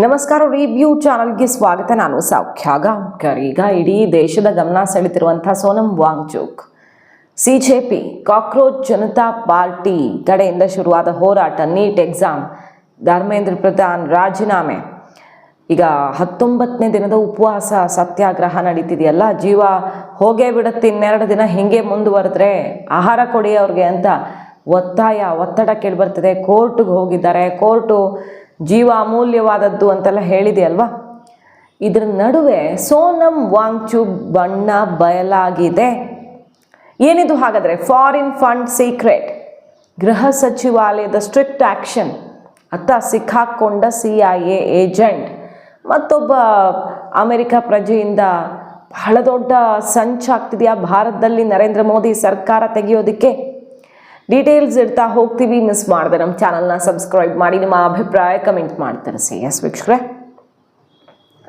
ನಮಸ್ಕಾರ, ರಿವ್ಯೂ ಚಾನಲ್ಗೆ ಸ್ವಾಗತ. ನಾನು ಸೌಖ್ಯ ಗಾಂವ್ಕರ್. ಈಗ ಇಡೀ ದೇಶದ ಗಮನ ಸೆಳೆತಿರುವಂತಹ Sonam Wangchuk CJP cockroach Janata party ಕಡೆಯಿಂದ ಶುರುವಾದ ಹೋರಾಟ, ನೀಟ್ ಎಕ್ಸಾಮ್, ಧರ್ಮೇಂದ್ರ ಪ್ರಧಾನ್ ರಾಜೀನಾಮೆ, ಈಗ 19ನೇ ದಿನದ ಉಪವಾಸ ಸತ್ಯಾಗ್ರಹ ನಡೀತಿದೆಯಲ್ಲ, ಜೀವ ಹೋಗೇ ಬಿಡುತ್ತೆ ಇನ್ನೆರಡು ದಿನ ಹಿಂಗೆ ಮುಂದುವರೆದ್ರೆ ಆಹಾರ ಕೊಡಿ ಅವ್ರಿಗೆ ಅಂತ ಒತ್ತಡ ಕೇಳಿಬರ್ತದೆ. ಕೋರ್ಟ್ಗೆ ಹೋಗಿದ್ದಾರೆ. ಕೋರ್ಟು ಜೀವ ಅಮೂಲ್ಯವಾದದ್ದು ಅಂತೆಲ್ಲ ಹೇಳಿದೆಯಲ್ವಾ. ಇದರ ನಡುವೆ ಸೋನಂ ವಾಂಗ್ಚುಕ್ ಬಣ್ಣ ಬಯಲಾಗಿದೆ. ಏನಿದು ಹಾಗಾದರೆ? ಫಾರಿನ್ ಫಂಡ್ ಸೀಕ್ರೆಟ್, ಗೃಹ ಸಚಿವಾಲಯದ ಸ್ಟ್ರಿಕ್ಟ್ ಆ್ಯಕ್ಷನ್ ಅತ್ತ ಸಿಕ್ಕಾಕೊಂಡ CIA ಏಜೆಂಟ್, ಮತ್ತೊಬ್ಬ ಅಮೆರಿಕ ಪ್ರಜೆಯಿಂದ ಬಹಳ ದೊಡ್ಡ ಸಂಚಾಗ್ತಿದೆಯಾ ಭಾರತದಲ್ಲಿ ನರೇಂದ್ರ ಮೋದಿ ಸರ್ಕಾರ ತೆಗೆಯೋದಕ್ಕೆ. ಡೀಟೇಲ್ಸ್ ಇಡ್ತಾ ಹೋಗ್ತೀವಿ. ಮಿಸ್ ಮಾಡಿದೆ ನಮ್ಮ ಚಾನಲ್ನ ಸಬ್ಸ್ಕ್ರೈಬ್ ಮಾಡಿ, ನಿಮ್ಮ ಅಭಿಪ್ರಾಯ ಕಮೆಂಟ್ ಮಾಡಿ ತಿಳಿಸಿ. ಎಸ್ ವೀಕ್ಷಕರೇ,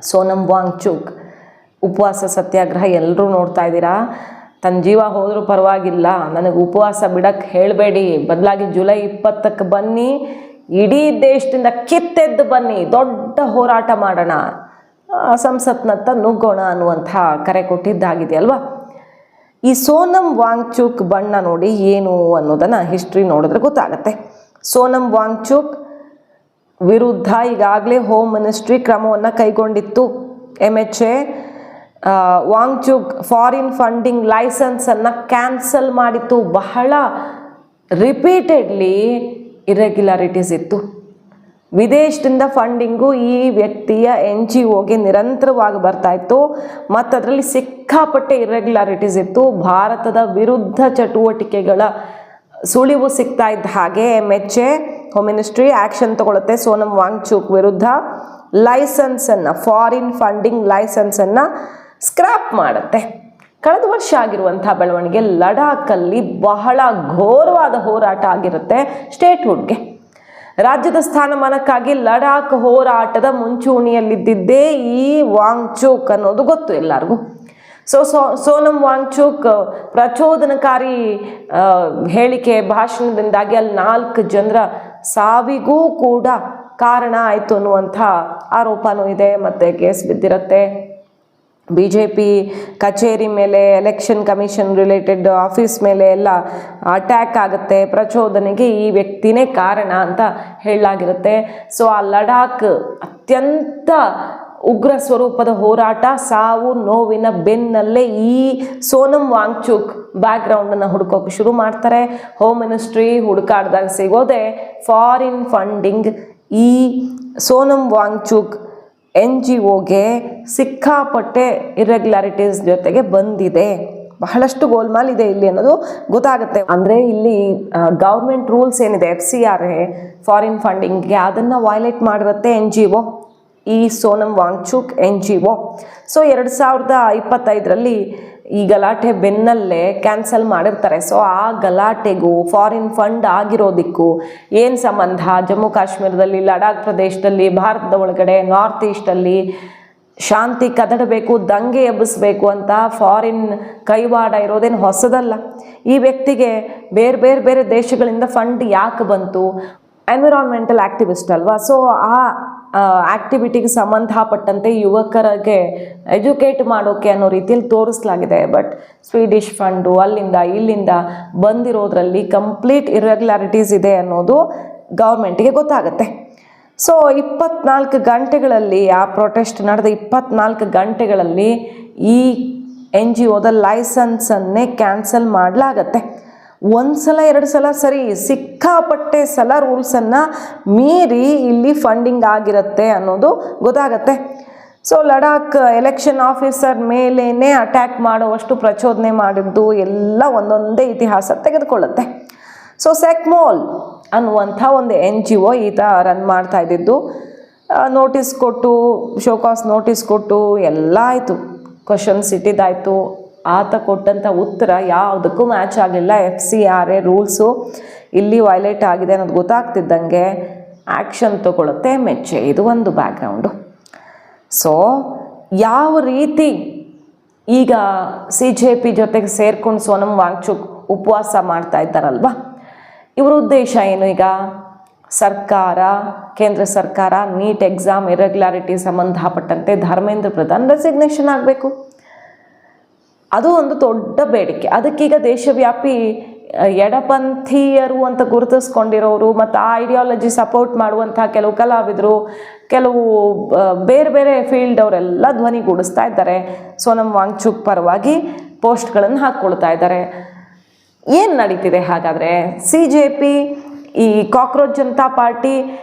ಸೋನಂ ವಾಂಗ್ಚುಕ್ ಉಪವಾಸ ಸತ್ಯಾಗ್ರಹ ಎಲ್ಲರೂ ನೋಡ್ತಾ ಇದ್ದೀರಾ. ತನ್ನ ಜೀವ ಹೋದರೂ ಪರವಾಗಿಲ್ಲ, ನನಗೆ ಉಪವಾಸ ಬಿಡಕ್ಕೆ ಹೇಳಬೇಡಿ, ಬದಲಾಗಿ ಜುಲೈ 20ಕ್ಕೆ ಬನ್ನಿ, ಇಡೀ ದೇಶದಿಂದ ಕಿತ್ತೆದ್ದು ಬನ್ನಿ, ದೊಡ್ಡ ಹೋರಾಟ ಮಾಡೋಣ, ಸಂಸತ್ನತ್ತ ನುಗ್ಗೋಣ ಅನ್ನುವಂಥ ಕರೆ ಕೊಟ್ಟಿದ್ದಾಗಿದೆಯಲ್ವಾ. ಈ ಸೋನಂ ವಾಂಗ್ಚುಕ್ ಬಣ್ಣ ನೋಡಿ ಏನು ಅನ್ನೋದನ್ನು ಹಿಸ್ಟ್ರಿ ನೋಡಿದ್ರೆ ಗೊತ್ತಾಗುತ್ತೆ. ಸೋನಂ ವಾಂಗ್ಚುಕ್ ವಿರುದ್ಧ ಈಗಾಗಲೇ ಹೋಮ್ ಮಿನಿಸ್ಟ್ರಿ ಕ್ರಮವನ್ನು ಕೈಗೊಂಡಿತ್ತು. MHA ವಾಂಗ್ಚುಕ್ ಫಾರಿನ್ ಫಂಡಿಂಗ್ ಲೈಸೆನ್ಸನ್ನು ಕ್ಯಾನ್ಸಲ್ ಮಾಡಿತ್ತು. ಬಹಳ ರಿಪೀಟೆಡ್ಲಿ ಇರೆಗ್ಯುಲಾರಿಟೀಸ್ ಇತ್ತು. ವಿದೇಶದಿಂದ ಫಂಡಿಂಗು ಈ ವ್ಯಕ್ತಿಯ NGOಗೆ ನಿರಂತರವಾಗಿ ಬರ್ತಾ ಇತ್ತು ಮತ್ತು ಅದರಲ್ಲಿ ಸಿಕ್ಕಾಪಟ್ಟೆ ಇರೆಗ್ಯುಲಾರಿಟೀಸ್ ಇತ್ತು. ಭಾರತದ ವಿರುದ್ಧ ಚಟುವಟಿಕೆಗಳ ಸುಳಿವು ಸಿಗ್ತಾ ಇದ್ದ ಹಾಗೆ MHA ಹೋಮ್ ಮಿನಿಸ್ಟ್ರಿ ಆ್ಯಕ್ಷನ್ ತಗೊಳುತ್ತೆ. ಸೋನಂ ವಾಂಗ್ಚುಕ್ ವಿರುದ್ಧ ಲೈಸೆನ್ಸನ್ನು, ಫಾರಿನ್ ಫಂಡಿಂಗ್ ಲೈಸೆನ್ಸನ್ನು ಸ್ಕ್ರ್ಯಾಪ್ ಮಾಡುತ್ತೆ. ಕಳೆದ ವರ್ಷ ಆಗಿರುವಂಥ ಬೆಳವಣಿಗೆ ಲಡಾಖಲ್ಲಿ ಬಹಳ ಘೋರವಾದ ಹೋರಾಟ ಆಗಿರುತ್ತೆ. ಸ್ಟೇಟ್ಹುಡ್ಗೆ, ರಾಜ್ಯದ ಸ್ಥಾನಮಾನಕ್ಕಾಗಿ ಲಡಾಖ್ ಹೋರಾಟದ ಮುಂಚೂಣಿಯಲ್ಲಿದ್ದಿದ್ದೇ ಈ ವಾಂಗ್ಚುಕ್ ಅನ್ನೋದು ಗೊತ್ತು ಎಲ್ಲರಿಗೂ. ಸೋನಂ ವಾಂಗ್ಚುಕ್ ಪ್ರಚೋದನಕಾರಿ ಹೇಳಿಕೆ, ಭಾಷಣದಿಂದಾಗಿ ಅಲ್ಲಿ 4 ಜನರ ಸಾವಿಗೂ ಕೂಡ ಕಾರಣ ಆಯಿತು ಅನ್ನುವಂಥ ಆರೋಪನೂ ಇದೆ ಮತ್ತು ಕೇಸ್ ಬಿದ್ದಿರುತ್ತೆ. BJP ಕಚೇರಿ ಮೇಲೆ, ಎಲೆಕ್ಷನ್ ಕಮಿಷನ್ ರಿಲೇಟೆಡ್ ಆಫೀಸ್ ಮೇಲೆ ಎಲ್ಲ ಅಟ್ಯಾಕ್ ಆಗುತ್ತೆ. ಪ್ರಚೋದನೆಗೆ ಈ ವ್ಯಕ್ತಿನೇ ಕಾರಣ ಅಂತ ಹೇಳಲಾಗಿರುತ್ತೆ. ಸೊ ಆ ಲಡಾಖ್ ಅತ್ಯಂತ ಉಗ್ರ ಸ್ವರೂಪದ ಹೋರಾಟ, ಸಾವು ನೋವಿನ ಬೆನ್ನಲ್ಲೇ ಈ ಸೋನಂ ವಾಂಗ್ಚುಕ್ ಬ್ಯಾಕ್ಗ್ರೌಂಡನ್ನು ಹುಡುಕೋಕೆ ಶುರು ಮಾಡ್ತಾರೆ. ಹೋಮ್ ಮಿನಿಸ್ಟ್ರಿ ಹುಡುಕಾಡ್ದಾಗ ಸಿಗೋದೆ ಫಾರಿನ್ ಫಂಡಿಂಗ್. ಈ ಸೋನಂ ವಾಂಗ್ಚುಕ್ NGOಗೆ ಸಿಕ್ಕಾಪಟ್ಟೆ ಇರೆಗ್ಯುಲಾರಿಟೀಸ್ ಜೊತೆಗೆ ಬಂದಿದೆ. ಬಹಳಷ್ಟು ಗೋಲ್ಮಾಲ್ ಇದೆ ಇಲ್ಲಿ ಅನ್ನೋದು ಗೊತ್ತಾಗುತ್ತೆ. ಅಂದರೆ ಇಲ್ಲಿ ಗೌರ್ಮೆಂಟ್ ರೂಲ್ಸ್ ಏನಿದೆ, FCRA ಫಾರಿನ್ ಫಂಡಿಂಗ್ಗೆ, ಅದನ್ನು ವೈಲೇಟ್ ಮಾಡಿರುತ್ತೆ NGO, ಈ ಸೋನಂ ವಾಂಗ್ಚುಕ್ NGO. ಸೊ 2025ರಲ್ಲಿ ಈ ಗಲಾಟೆ ಬೆನ್ನಲ್ಲೇ ಕ್ಯಾನ್ಸಲ್ ಮಾಡಿರ್ತಾರೆ. ಸೊ ಆ ಗಲಾಟೆಗೂ ಫಾರಿನ್ ಫಂಡ್ ಆಗಿರೋದಕ್ಕೂ ಏನು ಸಂಬಂಧ? ಜಮ್ಮು ಕಾಶ್ಮೀರದಲ್ಲಿ, ಲಡಾಖ್ ಪ್ರದೇಶದಲ್ಲಿ, ಭಾರತದ ಒಳಗಡೆ ನಾರ್ತ್ ಈಸ್ಟಲ್ಲಿ ಶಾಂತಿ ಕದಡಬೇಕು, ದಂಗೆ ಎಬ್ಬಿಸ್ಬೇಕು ಅಂತ ಫಾರಿನ್ ಕೈವಾಡ ಇರೋದೇನು ಹೊಸದಲ್ಲ. ಈ ವ್ಯಕ್ತಿಗೆ ಬೇರೆ ದೇಶಗಳಿಂದ ಫಂಡ್ ಯಾಕೆ ಬಂತು? ಎನ್ವಿರಾನ್ಮೆಂಟಲ್ ಆ್ಯಕ್ಟಿವಿಸ್ಟ್ ಅಲ್ವಾ. ಸೊ ಆ ಆ್ಯಕ್ಟಿವಿಟಿಗೆ ಸಂಬಂಧಪಟ್ಟಂತೆ ಯುವಕರಿಗೆ ಎಜುಕೇಟ್ ಮಾಡೋಕ್ಕೆ ಅನ್ನೋ ರೀತಿಯಲ್ಲಿ ತೋರಿಸಲಾಗಿದೆ. ಬಟ್ ಸ್ವೀಡಿಷ್ ಫಂಡು ಅಲ್ಲಿಂದ ಇಲ್ಲಿಂದ ಬಂದಿರೋದ್ರಲ್ಲಿ ಕಂಪ್ಲೀಟ್ ಇರೆಗ್ಯುಲಾರಿಟೀಸ್ ಇದೆ ಅನ್ನೋದು ಗೌರ್ಮೆಂಟಿಗೆ ಗೊತ್ತಾಗುತ್ತೆ. ಸೊ 24 ಗಂಟೆಗಳಲ್ಲಿ, ಆ ಪ್ರೊಟೆಸ್ಟ್ ನಡೆದ 24 ಗಂಟೆಗಳಲ್ಲಿ ಈ NGOದ ಲೈಸೆನ್ಸನ್ನೇ ಕ್ಯಾನ್ಸಲ್ ಮಾಡಲಾಗತ್ತೆ. 1 ಸಲ 2 ಸಲ ಸರಿ, ಸಿಕ್ಕಾಪಟ್ಟೆ ಸಲ ರೂಲ್ಸನ್ನು ಮೀರಿ ಇಲ್ಲಿ ಫಂಡಿಂಗ್ ಆಗಿರುತ್ತೆ ಅನ್ನೋದು ಗೊತ್ತಾಗತ್ತೆ. ಸೊ ಲಡಾಖ್ ಎಲೆಕ್ಷನ್ ಆಫೀಸರ್ ಮೇಲೇ ಅಟ್ಯಾಕ್ ಮಾಡುವಷ್ಟು ಪ್ರಚೋದನೆ ಮಾಡಿದ್ದು ಎಲ್ಲ ಒಂದೊಂದೇ ಇತಿಹಾಸ ತೆಗೆದುಕೊಳ್ಳುತ್ತೆ. ಸೊ ಸೆಕ್ಮೋಲ್ ಅನ್ನುವಂಥ ಒಂದು NGO ಈತ ರನ್ ಮಾಡ್ತಾ ಇದ್ದಿದ್ದು. ನೋಟಿಸ್ ಕೊಟ್ಟು, ಶೋಕಾಸ್ ನೋಟಿಸ್ ಕೊಟ್ಟು ಎಲ್ಲ ಆಯಿತು, ಕ್ವಶನ್ಸ್ ಇಟ್ಟಿದ್ದಾಯಿತು. ಆತ ಕೊಟ್ಟಂಥ ಉತ್ತರ ಯಾವುದಕ್ಕೂ ಮ್ಯಾಚ್ ಆಗಲಿಲ್ಲ. FCRA ರೂಲ್ಸು ಇಲ್ಲಿ ವೈಲೇಟ್ ಆಗಿದೆ ಅನ್ನೋದು ಗೊತ್ತಾಗ್ತಿದ್ದಂಗೆ ಆ್ಯಕ್ಷನ್ ತಗೊಳುತ್ತೆ MHA. ಇದು ಒಂದು ಬ್ಯಾಕ್ಗ್ರೌಂಡು. ಸೊ ಯಾವ ರೀತಿ ಈಗ CJP ಜೊತೆಗೆ ಸೇರ್ಕೊಂಡು ಸೋನಂ ವಾಂಗ್ಚುಕ್ ಉಪವಾಸ ಮಾಡ್ತಾ ಇದ್ದಾರಲ್ವ, ಇವರ ಉದ್ದೇಶ ಏನು? ಈಗ ಸರ್ಕಾರ, ಕೇಂದ್ರ ಸರ್ಕಾರ ನೀಟ್ ಎಕ್ಸಾಮ್ ಇರೆಗ್ಯುಲಾರಿಟಿ ಸಂಬಂಧಪಟ್ಟಂತೆ ಧರ್ಮೇಂದ್ರ ಪ್ರಧಾನ್ ರೆಸಿಗ್ನೇಷನ್ ಆಗಬೇಕು. ಅದು ಒಂದು ದೊಡ್ಡ ಬೇಡಿಕೆ. ಅದಕ್ಕೀಗ ದೇಶವ್ಯಾಪಿ ಎಡಪಂಥೀಯರು ಅಂತ ಗುರುತಿಸ್ಕೊಂಡಿರೋರು ಮತ್ತು ಆ ಐಡಿಯಾಲಜಿ ಸಪೋರ್ಟ್ ಮಾಡುವಂಥ ಕೆಲವು ಕಲಾವಿದರು, ಕೆಲವು ಬೇರೆ ಬೇರೆ ಫೀಲ್ಡ್ ಅವರೆಲ್ಲ ಧ್ವನಿಗೂಡಿಸ್ತಾ ಇದ್ದಾರೆ. ಸೋನಮ್ ವಾಂಗ್ಚುಕ್ ಪರವಾಗಿ ಪೋಸ್ಟ್ಗಳನ್ನು ಹಾಕ್ಕೊಳ್ತಾ ಇದ್ದಾರೆ. ಏನು ನಡೀತಿದೆ ಹಾಗಾದರೆ? CJP, ಈ ಕಾಕ್ರೋಚ್ ಜನತಾ ಪಾರ್ಟಿ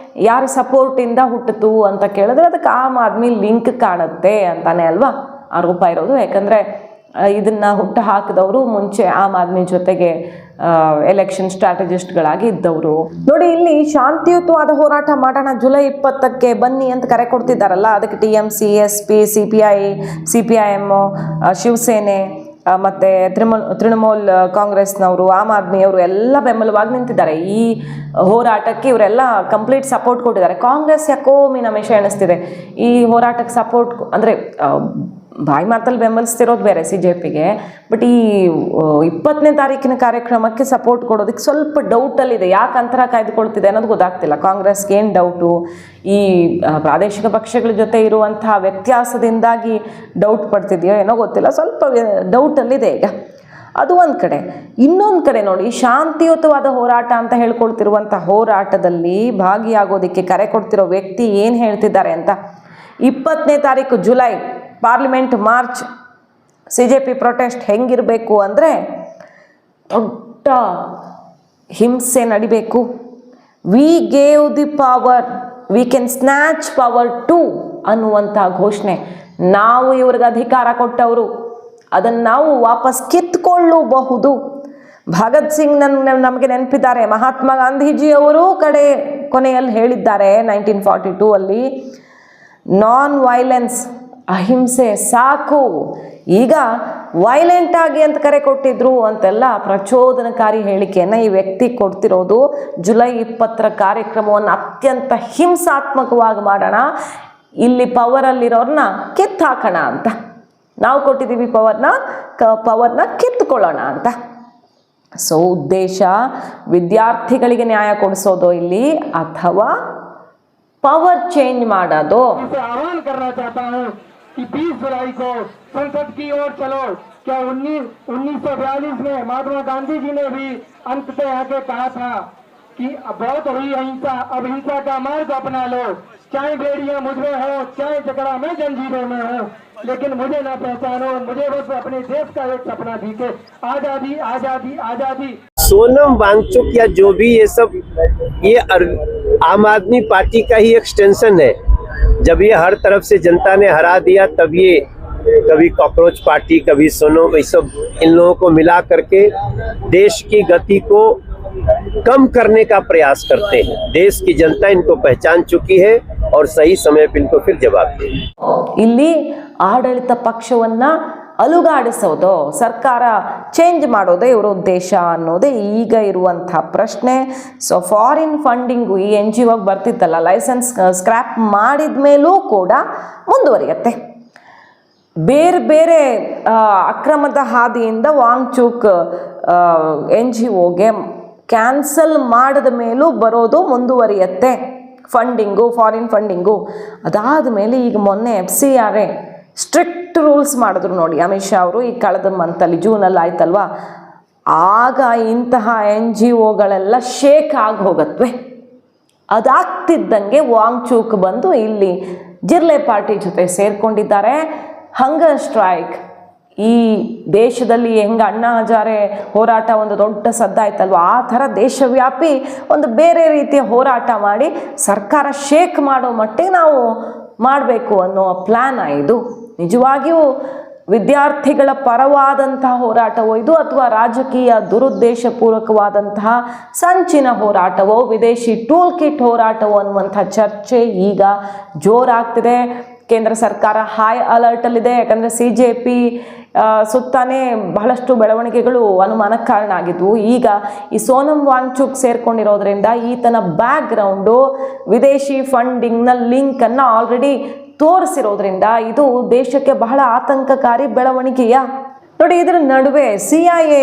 ಯಾರ ಸಪೋರ್ಟಿಂದ ಹುಟ್ಟಿತು ಅಂತ ಕೇಳಿದ್ರೆ ಅದಕ್ಕೆ ಆಮ್ ಆದ್ಮಿ ಲಿಂಕ್ ಕಾಣುತ್ತೆ ಅಂತಾನೆ ಅಲ್ವಾ ಆರೋಪ ಇರೋದು. ಯಾಕಂದರೆ ಇದನ್ನು ಹುಟ್ಟು ಹಾಕಿದವರು ಮುಂಚೆ ಆಮ್ ಆದ್ಮಿ ಜೊತೆಗೆ ಎಲೆಕ್ಷನ್ ಸ್ಟ್ರಾಟಜಿಸ್ಟ್ಗಳಾಗಿ ಇದ್ದವರು. ನೋಡಿ, ಇಲ್ಲಿ ಶಾಂತಿಯುತವಾದ ಹೋರಾಟ ಮಾಡೋಣ, ಜುಲೈ 20ಕ್ಕೆ ಬನ್ನಿ ಅಂತ ಕರೆ ಕೊಡ್ತಿದ್ದಾರಲ್ಲ, ಅದಕ್ಕೆ TMC, SP, CPI, CPIM, Shiv Sena ಮತ್ತು ತೃಣಮೂಲ್ ಕಾಂಗ್ರೆಸ್ನವರು, ಆಮ್ ಆದ್ಮಿಯವರು ಎಲ್ಲ ಬೆಂಬಲವಾಗಿ ನಿಂತಿದ್ದಾರೆ. ಈ ಹೋರಾಟಕ್ಕೆ ಇವರೆಲ್ಲ ಕಂಪ್ಲೀಟ್ ಸಪೋರ್ಟ್ ಕೊಟ್ಟಿದ್ದಾರೆ. ಕಾಂಗ್ರೆಸ್ ಯಾಕೋ ಮೀನಮೇಷ ಎಣಿಸ್ತಿದೆ. ಈ ಹೋರಾಟಕ್ಕೆ ಸಪೋರ್ಟ್ ಅಂದರೆ ಬಾಯಿ ಮಾತಲ್ಲಿ ಬೆಂಬಲಿಸ್ತಿರೋದು ಬೇರೆ CJPಗೆ, ಬಟ್ ಈ 20ನೇ ತಾರೀಕಿನ ಕಾರ್ಯಕ್ರಮಕ್ಕೆ ಸಪೋರ್ಟ್ ಕೊಡೋದಕ್ಕೆ ಸ್ವಲ್ಪ ಡೌಟಲ್ಲಿದೆ. ಯಾಕೆ ಅಂತರ ಕಾಯ್ದುಕೊಳ್ತಿದೆ ಅನ್ನೋದು ಗೊತ್ತಾಗ್ತಿಲ್ಲ. ಕಾಂಗ್ರೆಸ್ಗೆ ಏನು ಡೌಟು? ಈ ಪ್ರಾದೇಶಿಕ ಪಕ್ಷಗಳ ಜೊತೆ ಇರುವಂತಹ ವ್ಯತ್ಯಾಸದಿಂದಾಗಿ ಡೌಟ್ ಪಡ್ತಿದೆಯೋ ಏನೋ ಗೊತ್ತಿಲ್ಲ, ಸ್ವಲ್ಪ ಡೌಟಲ್ಲಿದೆ ಈಗ. ಅದು ಒಂದು ಕಡೆ. ಇನ್ನೊಂದು ಕಡೆ ನೋಡಿ, ಶಾಂತಿಯುತವಾದ ಹೋರಾಟ ಅಂತ ಹೇಳ್ಕೊಳ್ತಿರುವಂಥ ಹೋರಾಟದಲ್ಲಿ ಭಾಗಿಯಾಗೋದಕ್ಕೆ ಕರೆ ಕೊಡ್ತಿರೋ ವ್ಯಕ್ತಿ ಏನು ಹೇಳ್ತಿದ್ದಾರೆ ಅಂತ, 20ನೇ ತಾರೀಕು July parliament march, CJP protest ಹೆಂಗಿರಬೇಕು ಅಂದರೆ ದೊಡ್ಡ ಹಿಂಸೆ ನಡಿಬೇಕು. We gave the power, we can snatch power to ಅನ್ನುವಂಥ ಘೋಷಣೆ. ನಾವು ಇವ್ರಿಗೆ ಅಧಿಕಾರ ಕೊಟ್ಟವರು, ಅದನ್ನು ನಾವು ವಾಪಸ್ ಕಿತ್ಕೊಳ್ಳಬಹುದು. ಭಗತ್ ಸಿಂಗ್ ನಮಗೆ ನೆನಪಿದ್ದಾರೆ. ಮಹಾತ್ಮ ಗಾಂಧೀಜಿಯವರು ಕೊನೆಯಲ್ಲಿ ಹೇಳಿದ್ದಾರೆ 1942 ಅಲ್ಲಿ, ನಾನ್ ವೈಲೆನ್ಸ್, ಅಹಿಂಸೆ ಸಾಕು, ಈಗ ವೈಲೆಂಟ್ ಆಗಿ ಅಂತ ಕರೆ ಕೊಟ್ಟಿದ್ರು ಅಂತೆಲ್ಲ ಪ್ರಚೋದನಕಾರಿ ಹೇಳಿಕೆಯನ್ನು ಈ ವ್ಯಕ್ತಿ ಕೊಡ್ತಿರೋದು. ಜುಲೈ 20ರ ಕಾರ್ಯಕ್ರಮವನ್ನು ಅತ್ಯಂತ ಹಿಂಸಾತ್ಮಕವಾಗಿ ಮಾಡೋಣ, ಇಲ್ಲಿ ಪವರಲ್ಲಿರೋರನ್ನ ಕಿತ್ತು ಹಾಕೋಣ ಅಂತ, ನಾವು ಕೊಟ್ಟಿದ್ದೀವಿ ಪವರ್ನ ಕಿತ್ತುಕೊಳ್ಳೋಣ ಅಂತ. ಸೊ ಉದ್ದೇಶ ವಿದ್ಯಾರ್ಥಿಗಳಿಗೆ ನ್ಯಾಯ ಕೊಡಿಸೋದು ಇಲ್ಲಿ, ಅಥವಾ पावर चेंज मारा दो। आह्वान करना चाहता हूँ कि 20 जुलाई को संसद की ओर चलो। क्या 1942 में महात्मा गांधी जी ने भी अंततः आके कहा था कि बहुत हुई अहिंसा, अब हिंसा का मार्ग अपना लो, चाहे बेड़ियां मुझ में हो, चाहे झगड़ा में जंजीरों में हो, लेकिन मुझे ना पहचानो, मुझे बस अपने देश का एक सपना दिखे, आजादी आजादी आजादी। सोनम वांगचुक या जो भी ये सब, ये आम आदमी पार्टी का ही एक्सटेंशन है। जब ये हर तरफ से जनता ने हरा दिया, तब ये कभी कॉकरोच पार्टी, कभी सोनम, ये सब इन लोगों को मिला करके देश की गति को कम करने का प्रयास करते हैं। देश की जनता इनको पहचान चुकी है और सही समय पर इनको फिर जवाब देगी। ಇಲ್ಲಿ ಆಡಳಿತ ಪಕ್ಷವನ್ನ ಅಲುಗಾಡಿಸೋದು, ಸರ್ಕಾರ ಚೇಂಜ್ ಮಾಡೋದೇ ಇವರ ಉದ್ದೇಶ ಅನ್ನೋದೇ ಈಗ ಇರುವಂಥ ಪ್ರಶ್ನೆ. ಸೊ ಫಾರಿನ್ ಫಂಡಿಂಗು ಈ NGO ಬರ್ತಿತ್ತಲ್ಲ, ಲೈಸೆನ್ಸ್ ಸ್ಕ್ರ್ಯಾಪ್ ಮಾಡಿದ ಮೇಲೂ ಕೂಡ ಮುಂದುವರಿಯುತ್ತೆ. ಬೇರೆ ಬೇರೆ ಅಕ್ರಮದ ಹಾದಿಯಿಂದ ವಾಂಗ್ಚುಕ್ NGOಗೆ ಕ್ಯಾನ್ಸಲ್ ಮಾಡಿದ ಮೇಲೂ ಬರೋದು ಮುಂದುವರಿಯುತ್ತೆ ಫಂಡಿಂಗು, ಫಾರಿನ್ ಫಂಡಿಂಗು. ಅದಾದ ಮೇಲೆ ಈಗ ಮೊನ್ನೆ FCRA ಸ್ಟ್ರಿಕ್ಟ್ ರೂಲ್ಸ್ ಮಾಡಿದ್ರು ನೋಡಿ ಅಮಿತ್ ಶಾ ಅವರು, ಈ ಕಳೆದ ಮಂತಲ್ಲಿ ಜೂನಲ್ಲಿ ಆಯ್ತಲ್ವಾ. ಆಗ ಇಂತಹ NGOಗಳೆಲ್ಲ ಶೇಕ್ ಆಗಿ ಹೋಗತ್ವೆ. ಅದಾಗ್ತಿದ್ದಂಗೆ ವಾಂಗ್ಚುಕ್ ಬಂದು ಇಲ್ಲಿ ಜಿರ್ಲೆ ಪಾರ್ಟಿ ಜೊತೆ ಸೇರ್ಕೊಂಡಿದ್ದಾರೆ. ಹಂಗರ್ ಸ್ಟ್ರೈಕ್, ಈ ದೇಶದಲ್ಲಿ ಹೆಂಗೆ ಅಣ್ಣಾ ಹಜಾರೆ ಹೋರಾಟ ಒಂದು ದೊಡ್ಡ ಸದ್ದಾಯ್ತಲ್ವ, ಆ ಥರ ದೇಶವ್ಯಾಪಿ ಒಂದು ಬೇರೆ ರೀತಿಯ ಹೋರಾಟ ಮಾಡಿ ಸರ್ಕಾರ ಶೇಕ್ ಮಾಡೋ ಮಟ್ಟಿಗೆ ನಾವು ಮಾಡಬೇಕು ಅನ್ನೋ ಪ್ಲ್ಯಾನ್ ಇದು. ನಿಜವಾಗಿಯೂ ವಿದ್ಯಾರ್ಥಿಗಳ ಪರವಾದಂತಹ ಹೋರಾಟವೋ ಇದು, ಅಥವಾ ರಾಜಕೀಯ ದುರುದ್ದೇಶಪೂರ್ವಕವಾದಂತಹ ಸಂಚಿನ ಹೋರಾಟವೋ, ವಿದೇಶಿ ಟೂಲ್ ಕಿಟ್ ಹೋರಾಟವೋ ಅನ್ನುವಂಥ ಚರ್ಚೆ ಈಗ ಜೋರಾಗ್ತಿದೆ. ಕೇಂದ್ರ ಸರ್ಕಾರ ಹೈ ಅಲರ್ಟಲ್ಲಿದೆ. ಯಾಕಂದರೆ CJP ಸುತ್ತಾನೇ ಬಹಳಷ್ಟು ಬೆಳವಣಿಗೆಗಳು ಅನುಮಾನಕ್ಕೆ ಕಾರಣ ಆಗಿದ್ವು. ಈಗ ಈ ಸೋನಮ್ ವಾಂಗ್ಚುಕ್ ಸೇರ್ಕೊಂಡಿರೋದ್ರಿಂದ ಈತನ ಬ್ಯಾಕ್ಗ್ರೌಂಡು ವಿದೇಶಿ ಫಂಡಿಂಗ್ನ ಲಿಂಕನ್ನು ಆಲ್ರೆಡಿ ತೋರಿಸಿರೋದ್ರಿಂದ ಇದು ದೇಶಕ್ಕೆ ಬಹಳ ಆತಂಕಕಾರಿ ಬೆಳವಣಿಗೆಯ. ನೋಡಿ, ಇದರ ನಡುವೆ CIA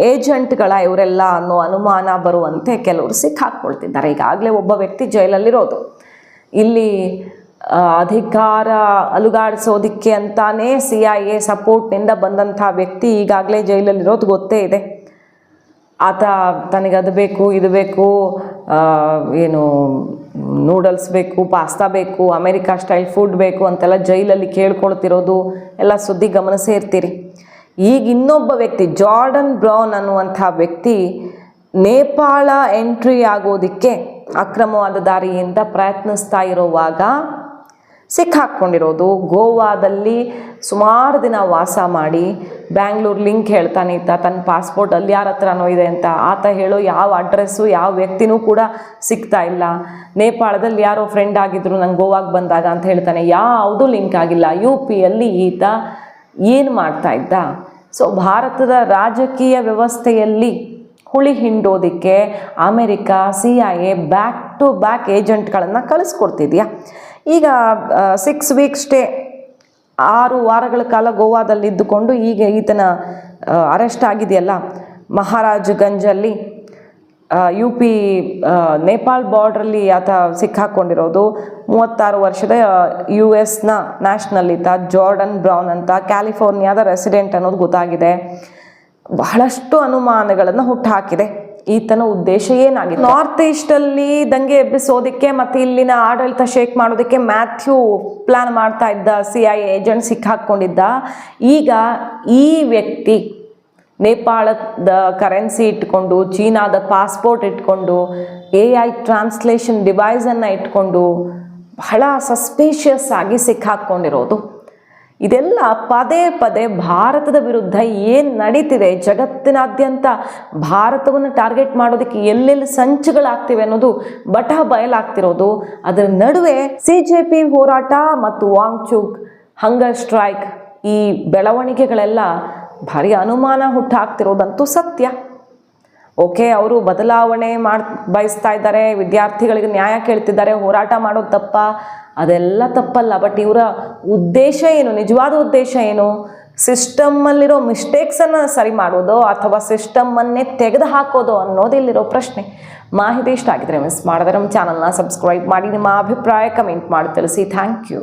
ಏಜೆಂಟ್ಗಳ ಇವರೆಲ್ಲ ಅನ್ನೋ ಅನುಮಾನ ಬರುವಂತೆ ಕೆಲವರು ಸಿಕ್ಕಾಕ್ಕೊಳ್ತಿದ್ದಾರೆ. ಈಗಾಗಲೇ ಒಬ್ಬ ವ್ಯಕ್ತಿ ಜೈಲಲ್ಲಿರೋದು. ಇಲ್ಲಿ ಅಧಿಕಾರ ಅಲುಗಾಡಿಸೋದಿಕ್ಕೆ ಅಂತಾನೇ CIA ಸಪೋರ್ಟ್ನಿಂದ ಬಂದಂಥ ವ್ಯಕ್ತಿ ಈಗಾಗಲೇ ಜೈಲಲ್ಲಿರೋದು ಗೊತ್ತೇ ಇದೆ. ಆತ ತನಗದು ಬೇಕು, ಇದು ಬೇಕು, ಏನು ನೂಡಲ್ಸ್ ಬೇಕು, ಪಾಸ್ತಾ ಬೇಕು, ಅಮೇರಿಕಾ ಸ್ಟೈಲ್ ಫುಡ್ ಬೇಕು ಅಂತೆಲ್ಲ ಜೈಲಲ್ಲಿ ಕೇಳ್ಕೊಳ್ತಿರೋದು ಎಲ್ಲ ಸುದ್ದಿ ಗಮನಿಸೇ ಇರ್ತೀರಿ. ಈಗ ಇನ್ನೊಬ್ಬ ವ್ಯಕ್ತಿ ಜಾರ್ಡನ್ ಬ್ರೌನ್ ಅನ್ನುವಂಥ ವ್ಯಕ್ತಿ ನೇಪಾಳ ಎಂಟ್ರಿ ಆಗೋದಕ್ಕೆ ಅಕ್ರಮವಾದ ದಾರಿಯಿಂದ ಪ್ರಯತ್ನಿಸ್ತಾ ಇರುವಾಗ ಸಿಕ್ಕಾಕ್ಕೊಂಡಿರೋದು. ಗೋವಾದಲ್ಲಿ ಸುಮಾರು ದಿನ ವಾಸ ಮಾಡಿ ಬ್ಯಾಂಗ್ಳೂರು ಲಿಂಕ್ ಹೇಳ್ತಾನೆ ಈತ, ತನ್ನ ಪಾಸ್ಪೋರ್ಟ್ ಅಲ್ಲಿ ಯಾರ ಹತ್ರನೋ ಇದೆ ಅಂತ. ಆತ ಹೇಳೋ ಯಾವ ಅಡ್ರೆಸ್ಸು ಯಾವ ವ್ಯಕ್ತಿನೂ ಕೂಡ ಸಿಗ್ತಾ ಇಲ್ಲ. ನೇಪಾಳದಲ್ಲಿ ಯಾರೋ ಫ್ರೆಂಡ್ ಆಗಿದ್ರು ನಂಗೆ ಗೋವಾಗೆ ಬಂದಾಗ ಅಂತ ಹೇಳ್ತಾನೆ, ಯಾವುದೂ ಲಿಂಕ್ ಆಗಿಲ್ಲ. UPಯಲ್ಲಿ ಈತ ಏನು ಮಾಡ್ತಾ ಇದ್ದ? ಸೊ ಭಾರತದ ರಾಜಕೀಯ ವ್ಯವಸ್ಥೆಯಲ್ಲಿ ಹುಳಿ ಹಿಂಡೋದಕ್ಕೆ America CIA back to back ಏಜೆಂಟ್ಗಳನ್ನು ಕಳಿಸ್ಕೊಡ್ತಿದ್ಯಾ. ಈಗ 6 ವೀಕ್ಸ್ ಸ್ಟೇ, 6 ವಾರಗಳ ಕಾಲ ಗೋವಾದಲ್ಲಿ ಇದ್ದುಕೊಂಡು ಈಗ ಈತನ ಅರೆಸ್ಟ್ ಆಗಿದೆಯಲ್ಲ ಮಹಾರಾಜ್ಗಂಜಲ್ಲಿ, UP ನೇಪಾಳ್ ಬಾರ್ಡ್ರಲ್ಲಿ ಆತ ಸಿಕ್ಕಾಕ್ಕೊಂಡಿರೋದು. 36 ವರ್ಷದ US ನ್ಯಾಷನಲ್ ಈತ ಜಾರ್ಡನ್ ಬ್ರೌನ್ ಅಂತ, ಕ್ಯಾಲಿಫೋರ್ನಿಯಾದ ರೆಸಿಡೆಂಟ್ ಅನ್ನೋದು ಗೊತ್ತಾಗಿದೆ. ಬಹಳಷ್ಟು ಅನುಮಾನಗಳನ್ನು ಹುಟ್ಟುಹಾಕಿದೆ. ಈತನ ಉದ್ದೇಶ ಏನಾಗಿದೆ? ನಾರ್ತ್ ಈಸ್ಟಲ್ಲಿ ದಂಗೆ ಎಬ್ಬಿಸೋದಕ್ಕೆ ಮತ್ತು ಇಲ್ಲಿನ ಆಡಳಿತ ಶೇಕ್ ಮಾಡೋದಕ್ಕೆ ಮ್ಯಾಥ್ಯೂ ಪ್ಲಾನ್ ಮಾಡ್ತಾ ಇದ್ದ CIA ಏಜೆಂಟ್ ಸಿಕ್ಕಾಕ್ಕೊಂಡಿದ್ದ. ಈಗ ಈ ವ್ಯಕ್ತಿ ನೇಪಾಳದ ಕರೆನ್ಸಿ ಇಟ್ಕೊಂಡು, ಚೀನಾದ ಪಾಸ್ಪೋರ್ಟ್ ಇಟ್ಕೊಂಡು, AI ಟ್ರಾನ್ಸ್ಲೇಷನ್ ಡಿವೈಸನ್ನು ಇಟ್ಕೊಂಡು ಬಹಳ ಸಸ್ಪೀಷಿಯಸ್ ಆಗಿ ಸಿಕ್ಕಾಕ್ಕೊಂಡಿರೋದು. ಇದೆಲ್ಲ ಪದೇ ಪದೇ ಭಾರತದ ವಿರುದ್ಧ ಏನು ನಡೀತಿದೆ, ಜಗತ್ತಿನಾದ್ಯಂತ ಭಾರತವನ್ನು ಟಾರ್ಗೆಟ್ ಮಾಡೋದಕ್ಕೆ ಎಲ್ಲೆಲ್ಲಿ ಸಂಚುಗಳಾಗ್ತಿವೆ ಅನ್ನೋದು ಬಯಲಾಗ್ತಿರೋದು. ಅದರ ನಡುವೆ CJP ಹೋರಾಟ ಮತ್ತು ವಾಂಗ್ಚುಕ್ ಹಂಗರ್ ಸ್ಟ್ರೈಕ್, ಈ ಬೆಳವಣಿಗೆಗಳೆಲ್ಲ ಭಾರಿ ಅನುಮಾನ ಹುಟ್ಟಾಕ್ತಿರೋದಂತೂ ಸತ್ಯ. ಓಕೆ, ಅವರು ಬದಲಾವಣೆ ಬಯಸ್ತಾ ಇದ್ದಾರೆ, ವಿದ್ಯಾರ್ಥಿಗಳಿಗೆ ನ್ಯಾಯ ಕೇಳ್ತಿದ್ದಾರೆ, ಹೋರಾಟ ಮಾಡೋದು ತಪ್ಪ, ಅದೆಲ್ಲ ತಪ್ಪಲ್ಲ. ಬಟ್ ಇವರ ಉದ್ದೇಶ ಏನು? ನಿಜವಾದ ಉದ್ದೇಶ ಏನು? ಸಿಸ್ಟಮ್ಮಲ್ಲಿರೋ ಮಿಸ್ಟೇಕ್ಸನ್ನು ಸರಿ ಮಾಡೋದು ಅಥವಾ ಸಿಸ್ಟಮ್ಮನ್ನೇ ತೆಗೆದು ಹಾಕೋದು ಅನ್ನೋದು ಇಲ್ಲಿರೋ ಪ್ರಶ್ನೆ. ಮಾಹಿತಿ ಇಷ್ಟ ಆಗಿದ್ರೆ ಮಿಸ್ ಮಾಡಿದ್ರೆ ನಮ್ಮ ಚಾನಲ್ನ ಸಬ್ಸ್ಕ್ರೈಬ್ ಮಾಡಿ, ನಿಮ್ಮ ಅಭಿಪ್ರಾಯ ಕಮೆಂಟ್ ಮಾಡಿ ತಿಳಿಸಿ. Thank you.